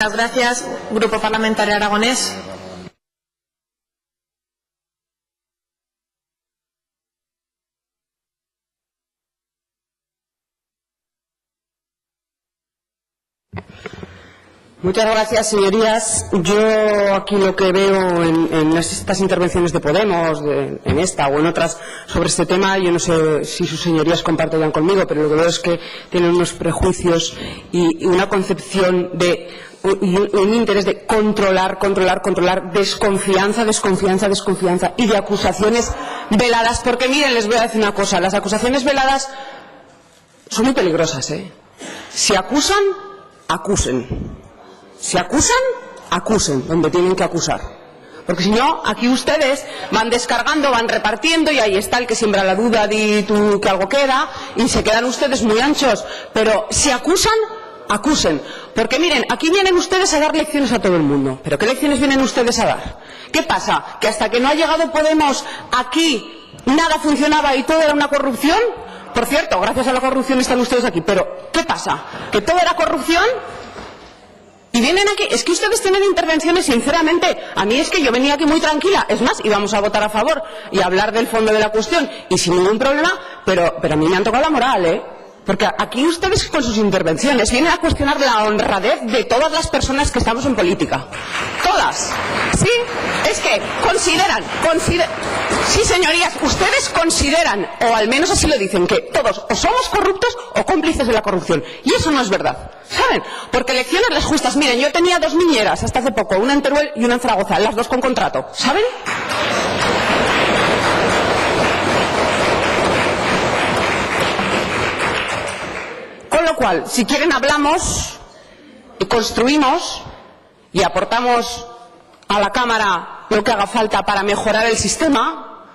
Muchas gracias, Grupo Parlamentario Aragonés. Muchas gracias, señorías. Yo aquí lo que veo en estas intervenciones de Podemos, en esta o en otras sobre este tema, yo no sé si sus señorías compartirán conmigo, pero lo que veo es que tienen unos prejuicios y una concepción de un interés de controlar, desconfianza y de acusaciones veladas. Porque miren, les voy a decir una cosa, las acusaciones veladas son muy peligrosas, ¿eh? Si acusan, acusen. Si acusan, acusen donde tienen que acusar. Porque si no, aquí ustedes van descargando, van repartiendo y ahí está el que siembra la duda de tú que algo queda y se quedan ustedes muy anchos. Pero si acusan, acusen. Porque miren, aquí vienen ustedes a dar lecciones a todo el mundo. ¿Pero qué lecciones vienen ustedes a dar? ¿Qué pasa? ¿Que hasta que no ha llegado Podemos aquí nada funcionaba y todo era una corrupción? Por cierto, gracias a la corrupción están ustedes aquí. Pero ¿qué pasa? ¿Que todo era corrupción? Y vienen aquí, es que ustedes tienen intervenciones, sinceramente, a mí es que yo venía aquí muy tranquila, es más, íbamos a votar a favor y a hablar del fondo de la cuestión y sin ningún problema, pero a mí me han tocado la moral, ¿eh? Porque aquí ustedes con sus intervenciones vienen a cuestionar la honradez de todas las personas que estamos en política. Todas. Sí, es que consideran, sí, señorías, ustedes consideran, o al menos así lo dicen, que todos o somos corruptos o cómplices de la corrupción. Y eso no es verdad. ¿Saben? Porque elecciones las justas. Miren, yo tenía 2 niñeras hasta hace poco, una en Teruel y una en Zaragoza, las 2 con contrato. ¿Saben? Con lo cual, si quieren hablamos y construimos y aportamos a la Cámara lo que haga falta para mejorar el sistema,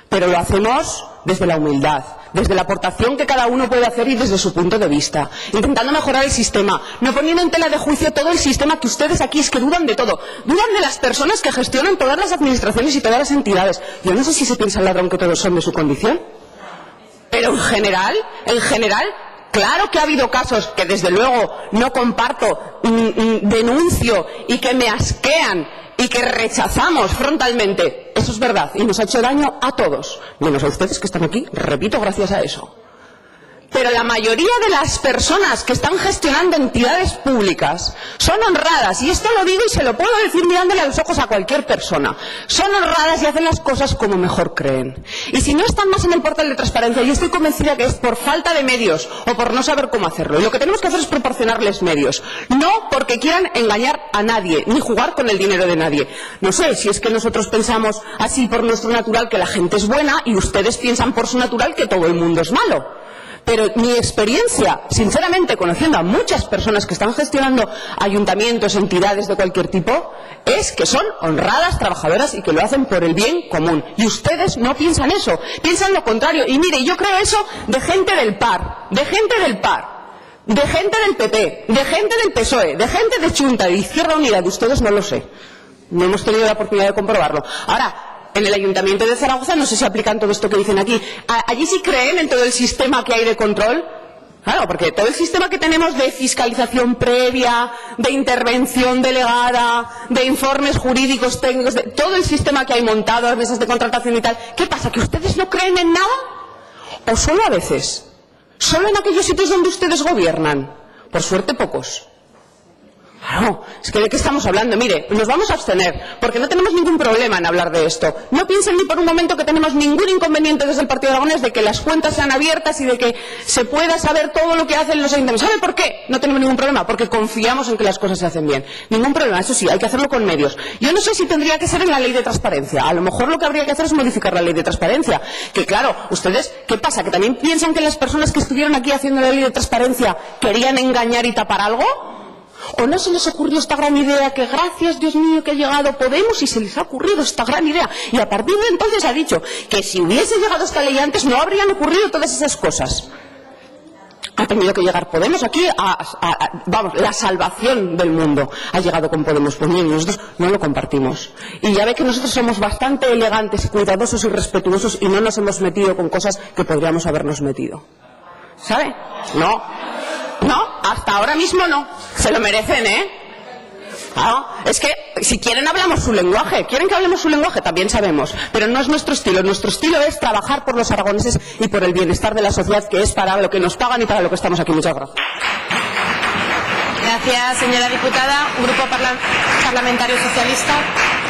pero lo hacemos desde la humildad, desde la aportación que cada uno puede hacer y desde su punto de vista, intentando mejorar el sistema, no poniendo en tela de juicio todo el sistema que ustedes aquí es que dudan de todo, dudan de las personas que gestionan todas las administraciones y todas las entidades. Yo no sé si se piensa el ladrón que todos son de su condición, pero en general, claro que ha habido casos que desde luego no comparto, denuncio y que me asquean y que rechazamos frontalmente. Eso es verdad y nos ha hecho daño a todos, menos a ustedes que están aquí, repito, gracias a eso. Pero la mayoría de las personas que están gestionando entidades públicas son honradas, y esto lo digo y se lo puedo decir mirándole a los ojos a cualquier persona. Son honradas y hacen las cosas como mejor creen. Y si no están más en el portal de transparencia, yo estoy convencida que es por falta de medios o por no saber cómo hacerlo. Y lo que tenemos que hacer es proporcionarles medios, no porque quieran engañar a nadie, ni jugar con el dinero de nadie. No sé si es que nosotros pensamos así por nuestro natural que la gente es buena y ustedes piensan por su natural que todo el mundo es malo. Pero mi experiencia, sinceramente, conociendo a muchas personas que están gestionando ayuntamientos, entidades de cualquier tipo, es que son honradas, trabajadoras y que lo hacen por el bien común. Y ustedes no piensan eso, piensan lo contrario. Y mire, yo creo eso de gente del PAR, de gente del PP, de gente del PSOE, de gente de Chunta, de Izquierda Unida, de ustedes no lo sé. No hemos tenido la oportunidad de comprobarlo. Ahora, en el Ayuntamiento de Zaragoza no sé si aplican todo esto que dicen aquí. ¿Allí sí creen en todo el sistema que hay de control? Claro, porque todo el sistema que tenemos de fiscalización previa, de intervención delegada, de informes jurídicos técnicos, de todo el sistema que hay montado, las mesas de contratación y tal, ¿qué pasa? ¿Que ustedes no creen en nada? ¿O solo a veces? ¿Solo en aquellos sitios donde ustedes gobiernan? Por suerte, pocos. Claro, es que ¿de qué estamos hablando? Mire, nos vamos a abstener, porque no tenemos ningún problema en hablar de esto. No piensen ni por un momento que tenemos ningún inconveniente desde el Partido Aragonés de que las cuentas sean abiertas y de que se pueda saber todo lo que hacen los ayuntamientos. ¿Sabe por qué? No tenemos ningún problema, porque confiamos en que las cosas se hacen bien. Ningún problema, eso sí, hay que hacerlo con medios. Yo no sé si tendría que ser en la ley de transparencia. A lo mejor lo que habría que hacer es modificar la ley de transparencia. Que claro, ustedes, ¿qué pasa? ¿Que también piensan que las personas que estuvieron aquí haciendo la ley de transparencia querían engañar y tapar algo? ¿O no se les ocurrió esta gran idea que gracias, Dios mío, que ha llegado Podemos y se les ha ocurrido esta gran idea? Y a partir de entonces ha dicho que si hubiese llegado esta ley antes no habrían ocurrido todas esas cosas. Ha tenido que llegar Podemos aquí vamos, la salvación del mundo ha llegado con Podemos. Pues bien, nosotros no lo compartimos. Y ya ve que nosotros somos bastante elegantes, cuidadosos y respetuosos y no nos hemos metido con cosas que podríamos habernos metido. ¿Sabe? No. No, hasta ahora mismo no. Se lo merecen, ¿eh? Es que si quieren hablamos su lenguaje, quieren que hablemos su lenguaje, también sabemos, pero no es nuestro estilo. Nuestro estilo es trabajar por los aragoneses y por el bienestar de la sociedad, que es para lo que nos pagan y para lo que estamos aquí. Muchas gracias. Gracias, señora diputada. Grupo Parlamentario Socialista.